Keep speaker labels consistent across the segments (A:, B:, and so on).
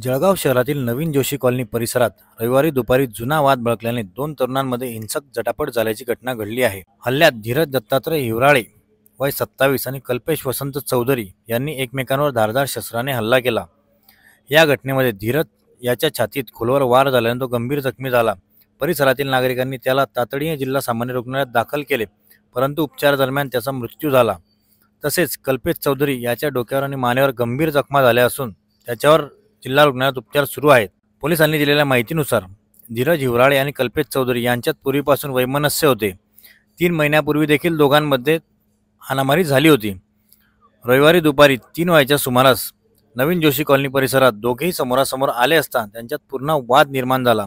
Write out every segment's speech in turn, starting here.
A: जळगाव शहरातील नवीन जोशी कॉलनी परिसरात रविवारी दुपारी जुना वाद भडकल्याने दोन तरुणांमध्ये हिंसक जटापट झाल्याची घटना घडली आहे. हल्ल्यात धीरज दत्तात्रय हिवराळे वय 27 आणि कल्पेश वसंत चौधरी यांनी एकमेकांवर धारदार शस्त्राने हल्ला केला. या घटनेमध्ये धीरज याच्या छातीत खोलवर वार झाल्याने तो गंभीर जखमी झाला. परिसरातील नागरिकांनी त्याला तातडीने जिल्हा सामान्य रुग्णालयात दाखल केले, परंतु उपचारादरम्यान त्याचा मृत्यू झाला. तसेच कल्पेश चौधरी याच्या डोक्यावर आणि मानेवर गंभीर जखमा झाल्या असून त्याच्यावर जिल्हा रुग्णालयात उपचार सुरू आहेत. पोलिसांनी दिलेल्या माहितीनुसार धीरज हिवराळे आणि कल्पेश चौधरी यांच्यात पूर्वीपासून वैमनस्य होते. 3 महिन्यापूर्वी देखील दोघांमध्ये हाणामारी झाली होती. रविवारी दुपारी 3 वाजेच्या सुमारास नवीन जोशी कॉलनी परिसरात दोघेही समोरासमोर आले असता त्यांच्यात पूर्ण वाद निर्माण झाला.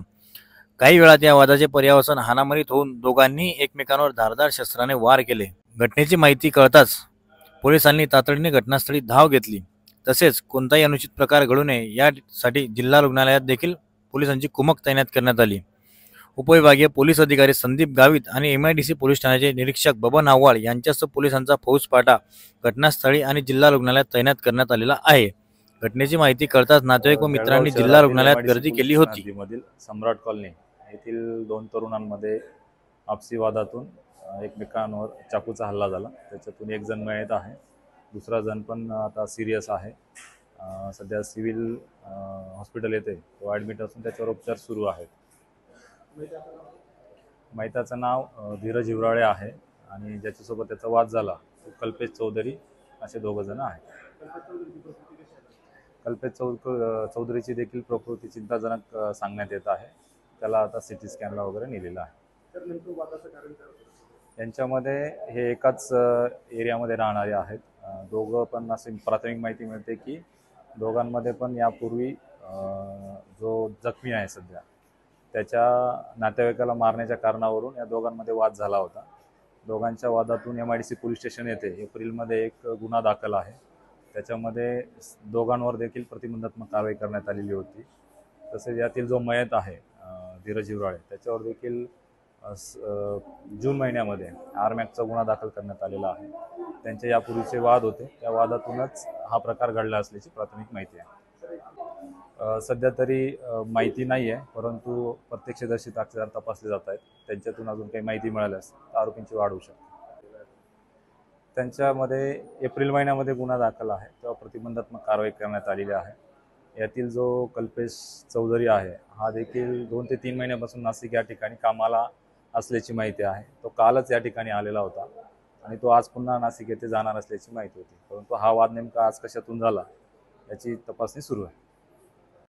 A: काही वेळात या वादाचे पर्यावसन हाणामारीत होऊन दोघांनी एकमेकांवर धारदार शस्त्राने वार केले. घटनेची माहिती कळताच पोलिसांनी तातडीने घटनास्थळी धाव घेतली. तसेच कोणताही अनुचित प्रकार घडू नये यासाठी जिल्हा रुग्णालयात देखील पोलिसांची कुमक तैनात करण्यात आली. उपविभागीय पोलीस अधिकारी संदीप गावित आणि MIDC पोलीस ठाण्याचे निरीक्षक बबन आव्हाड यांच्यासह पोलिसांचा फौजफाटा घटनास्थळी आणि जिल्हा रुग्णालयात तैनात करण्यात आलेला आहे. घटनेची माहिती कळताच नातेवाईक व मित्रांनी जिल्हा रुग्णालयात गर्दी केली होती.
B: सम्राट कॉलनी येथील 2 तरुणांमध्ये आपसी वादातून एकमेकांवर चाकूचा हल्ला झाला. त्याच्यातून एक जण मयत आहे, दुसरा जण पण आता सिरियस आहे. सध्या सिव्हिल हॉस्पिटल येथे तो ॲडमिट असून त्याच्यावर उपचार सुरू आहेत. मयताचं नाव धीरज हिवराळे आहे आणि ज्याच्यासोबत त्याचा वाद झाला तो कल्पेश चौधरी असे 2 जण आहेत. कल्पेश चौधरीची देखील प्रकृती चिंताजनक सांगण्यात येत आहे. त्याला आता CT स्कॅनला वगैरे नेलेला आहे. यांच्यामध्ये हे एकाच एरियामध्ये राहणारे आहेत. दोघं पण असे प्राथमिक माहिती मिळते की दोघांमध्ये पण यापूर्वी जो जखमी आहे सध्या त्याच्या नातेवाईकाला मारण्याच्या कारणावरून या दोघांमध्ये वाद झाला होता. दोघांच्या वादातून MIDC पोलीस स्टेशन येथे एप्रिलमध्ये एक गुन्हा दाखल आहे. त्याच्यामध्ये दोघांवर देखील प्रतिबंधात्मक कारवाई करण्यात आलेली होती. तसेच यातील जो मयत आहे धीरज हिवराळे त्याच्यावर देखील जून महिन्यामध्ये आरमॅकचा गुन्हा दाखल करण्यात आलेला आहे. त्यांचे यापूर्वीचे वाद होते, त्या वादातूनच हा प्रकार घडला असल्याची प्राथमिक माहिती आहे. सध्या तरी माहिती नाही आहे, परंतु प्रत्यक्षदर्शी साक्षीदार तपासले जात आहेत. त्यांच्यातून अजून काही माहिती मिळाल्यास आरोपींची वाढ होऊ शकते. त्यांच्यामध्ये एप्रिल महिन्यामध्ये गुन्हा दाखल आहे, तेव्हा प्रतिबंधात्मक कारवाई करण्यात आलेली आहे. यातील जो कल्पेश चौधरी आहे हा देखील 2 ते 3 महिन्यापासून नाशिक या ठिकाणी कामाला असल्याची माहिती आहे. तो कालच या ठिकाणी आलेला होता आणि तो आज पुन्हा नाशिक येथे जाणार असल्याची माहिती होती, परंतु हा वाद नेमका आज कशातून झाला याची तपासणी सुरू आहे.